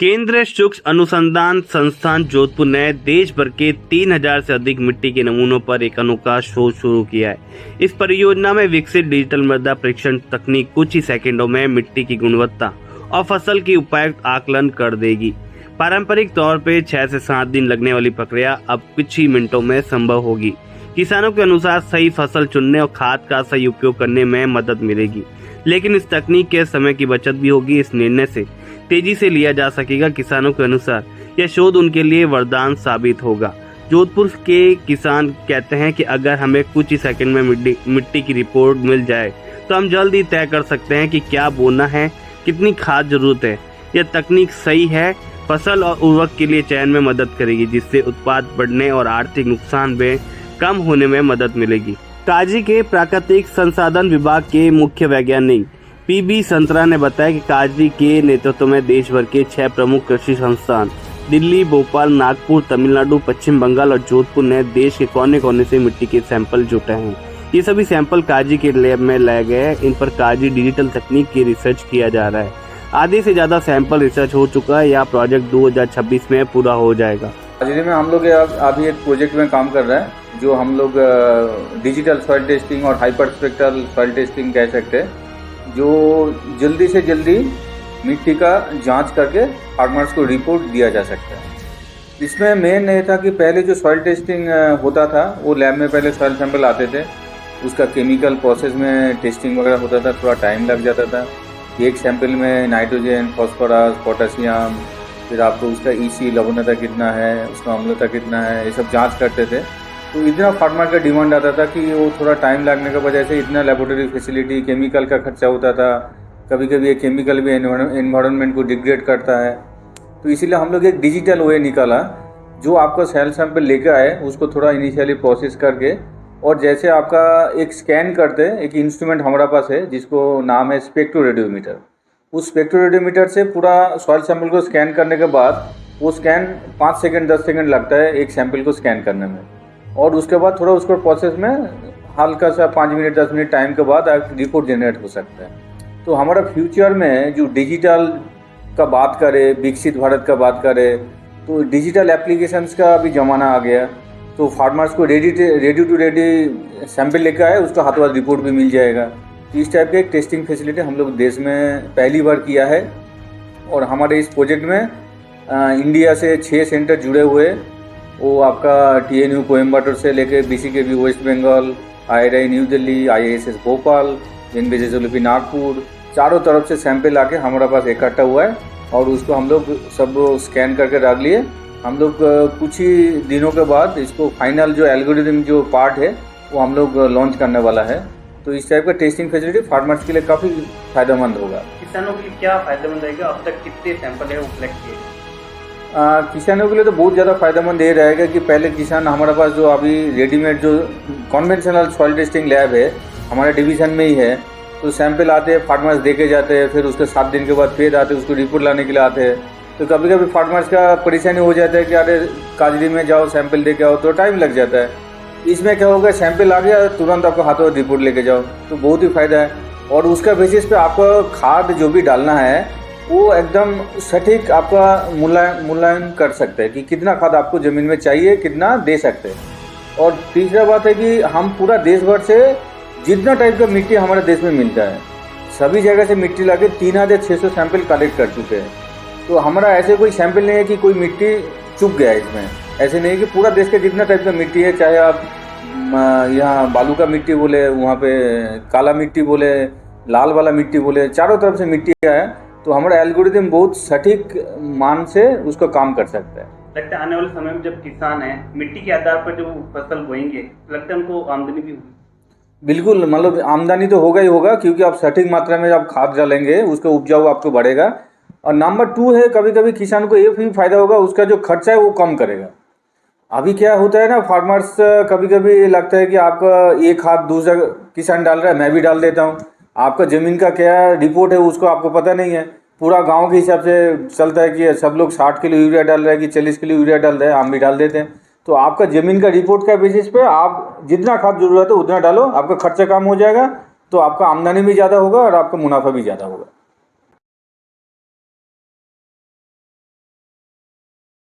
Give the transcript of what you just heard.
केंद्रीय सूक्ष्म अनुसंधान संस्थान जोधपुर ने देश भर के 3000 से अधिक मिट्टी के नमूनों पर एक अनोखा शोध शुरू किया है। इस परियोजना में विकसित डिजिटल मृदा परीक्षण तकनीक कुछ ही सेकंडों में मिट्टी की गुणवत्ता और फसल की उपयुक्त आकलन कर देगी। पारंपरिक तौर पे 6 से 7 दिन लगने वाली प्रक्रिया अब कुछ ही मिनटों में संभव होगी। किसानों के अनुसार सही फसल चुनने और खाद का सही उपयोग करने में मदद मिलेगी, लेकिन इस तकनीक के समय की बचत भी होगी। इस निर्णय से तेजी से लिया जा सकेगा। किसानों के अनुसार यह शोध उनके लिए वरदान साबित होगा। जोधपुर के किसान कहते हैं कि अगर हमें कुछ ही सेकंड में मिट्टी की रिपोर्ट मिल जाए तो हम जल्द ही तय कर सकते हैं कि क्या बोना है, कितनी खाद जरूरत है। यह तकनीक सही है फसल और उर्वरक के लिए चयन में मदद करेगी, जिससे उत्पाद बढ़ने और आर्थिक नुकसान में कम होने में मदद मिलेगी। काजी के प्राकृतिक संसाधन विभाग के मुख्य वैज्ञानिक पीबी संतरा ने बताया कि काजी के नेतृत्व में देश भर के 6 प्रमुख कृषि संस्थान दिल्ली, भोपाल, नागपुर, तमिलनाडु, पश्चिम बंगाल और जोधपुर ने देश के कोने कोने से मिट्टी के सैंपल जुटे हैं। ये सभी सैंपल काजी के लैब में लाए गए हैं। इन पर काजी डिजिटल तकनीक की रिसर्च किया जा रहा है। आधे से ज्यादा सैंपल रिसर्च हो चुका है। यह प्रोजेक्ट 2026 में पूरा हो जाएगा। काजी में हम लोग अभी एक प्रोजेक्ट में काम कर रहे हैं, जो हम लोग डिजिटल सॉइल टेस्टिंग और हाइपर स्पेक्ट्रल सॉइल टेस्टिंग कह सकते हैं, जो जल्दी से जल्दी मिट्टी का जांच करके फार्मर्स को रिपोर्ट दिया जा सकता है। इसमें मेन ये था कि पहले जो सॉइल टेस्टिंग होता था वो लैब में पहले सॉइल सैंपल आते थे, उसका केमिकल प्रोसेस में टेस्टिंग वगैरह होता था, थोड़ा टाइम लग जाता था। एक सैंपल में नाइट्रोजन, फॉस्फोरस, पोटेशियम, फिर आपको उसका ईसी लवणता कितना है, उसका अम्लता कितना है, ये सब जाँच करते थे। तो इतना फार्मर का डिमांड आता था कि वो थोड़ा टाइम लगने की वजह से इतना लेबोरेटरी फैसिलिटी, केमिकल का खर्चा होता था। कभी कभी ये केमिकल भी एनवायरनमेंट को डिग्रेड करता है। तो इसीलिए हम लोग एक डिजिटल वे निकाला, जो आपका सेल सैंपल लेकर आए, उसको थोड़ा इनिशियली प्रोसेस करके, और जैसे आपका एक स्कैन करते हैं, एक इंस्ट्रूमेंट हमारे पास है जिसको नाम है स्पेक्ट्रोरेडियोमीटर। उस स्पेक्ट्रोरेडियोमीटर से पूरा सॉइल सैंपल को स्कैन करने के बाद वो स्कैन 5 सेकेंड 10 सेकेंड लगता है एक सैंपल को स्कैन करने में, और उसके बाद थोड़ा उसको प्रोसेस में हल्का सा 5 मिनट 10 मिनट टाइम के बाद आप रिपोर्ट जनरेट हो सकता है। तो हमारा फ्यूचर में जो डिजिटल का बात करें, विकसित भारत का बात करें, तो डिजिटल एप्लीकेशंस का भी ज़माना आ गया। तो फार्मर्स को रेडी टू रेडी सैंपल लेकर आए, उसका हाथों हाथ रिपोर्ट भी मिल जाएगा। तो इस टाइप के एक टेस्टिंग फैसिलिटी हम लोग देश में पहली बार किया है। और हमारे इस प्रोजेक्ट में इंडिया से 6 सेंटर जुड़े हुए, वो आपका TNU कोयम्बटूर से लेके BCKB west Bengal, IRI new Delhi, IISS Bhopal, NBJSOLP Nagpur, चारों तरफ से सैंपल आके हमारे पास इकट्ठा हुआ है, और उसको हम लोग सब स्कैन करके रख लिए। हम लोग कुछ ही दिनों के बाद इसको फाइनल जो एल्गोरिथम जो पार्ट है वो हम लोग लॉन्च करने वाला है। तो इस टाइप का टेस्टिंग फैसिलिटी फार्मर्स के लिए काफ़ी फायदेमंद होगा। किसानों के लिए क्या फायदेमंद रहेगा? अब तक कितने सैंपल है वो कलेक्ट किए? किसानों के लिए तो बहुत ज़्यादा फायदेमंद ये रहेगा कि पहले किसान हमारे पास जो अभी रेडीमेड जो कॉन्वेंशनल सॉइल टेस्टिंग लैब है हमारे डिवीज़न में ही है, तो सैंपल आते हैं, फार्मर्स देके जाते हैं, फिर उसके 7 दिन के बाद फिर आते हैं, उसको रिपोर्ट लाने के लिए आते हैं। तो कभी कभी फार्मर्स का परेशानी हो जाता है कि अरे काजरी में जाओ सैंपल दे के आओ, तो टाइम लग जाता है। इसमें क्या होगा, सैंपल आ गया तुरंत आपको हाथों हाथ रिपोर्ट लेके जाओ, तो बहुत ही फ़ायदा है। और उसका बेसिस पे आपको खाद जो भी डालना है वो एकदम सटीक आपका मूल्यांकन कर सकते हैं कि कितना खाद आपको ज़मीन में चाहिए, कितना दे सकते हैं। और तीसरा बात है कि हम पूरा देश भर से जितना टाइप का मिट्टी हमारे देश में मिलता है, सभी जगह से मिट्टी लाके 3600 सैंपल कलेक्ट कर चुके हैं। तो हमारा ऐसे कोई सैंपल नहीं है कि कोई मिट्टी चुक गया है इसमें। ऐसे नहीं है कि पूरा देश का जितना टाइप का मिट्टी है, चाहे आप यहाँ बालू का मिट्टी बोले, वहाँ पे काला मिट्टी बोले, लाल वाला मिट्टी बोले, चारों तरफ से मिट्टी है। तो हमारा एल्गोरिथम बहुत सटीक मान से उसको काम कर सकता है। लगता है आने वाले समय में जब किसान है मिट्टी के आधार पर जो फसल बोएंगे, लगता है उनको आमदनी भी होगी। बिल्कुल, मतलब आमदनी तो होगा ही होगा, क्योंकि आप सटीक मात्रा में आप खाद डालेंगे उसका उपजाऊ आपको बढ़ेगा। और नंबर 2 है, कभी कभी किसान को ये भी फायदा होगा, उसका जो खर्चा है वो कम करेगा। अभी क्या होता है ना, फार्मर्स कभी कभी लगता है कि आपका एक खाद दूसरा किसान डाल रहा है, मैं भी डाल देता हूँ। आपका ज़मीन का क्या रिपोर्ट है उसको आपको पता नहीं है। पूरा गांव के हिसाब से चलता है कि सब लोग 60 किलो यूरिया डाल रहा है कि 40 किलो यूरिया डाल रहा है, हम भी डाल देते हैं। तो आपका ज़मीन का रिपोर्ट का बेसिस पे आप जितना खाद जरूरत है उतना डालो, आपका खर्चा कम हो जाएगा, तो आपका आमदनी भी ज़्यादा होगा और आपका मुनाफा भी ज़्यादा होगा।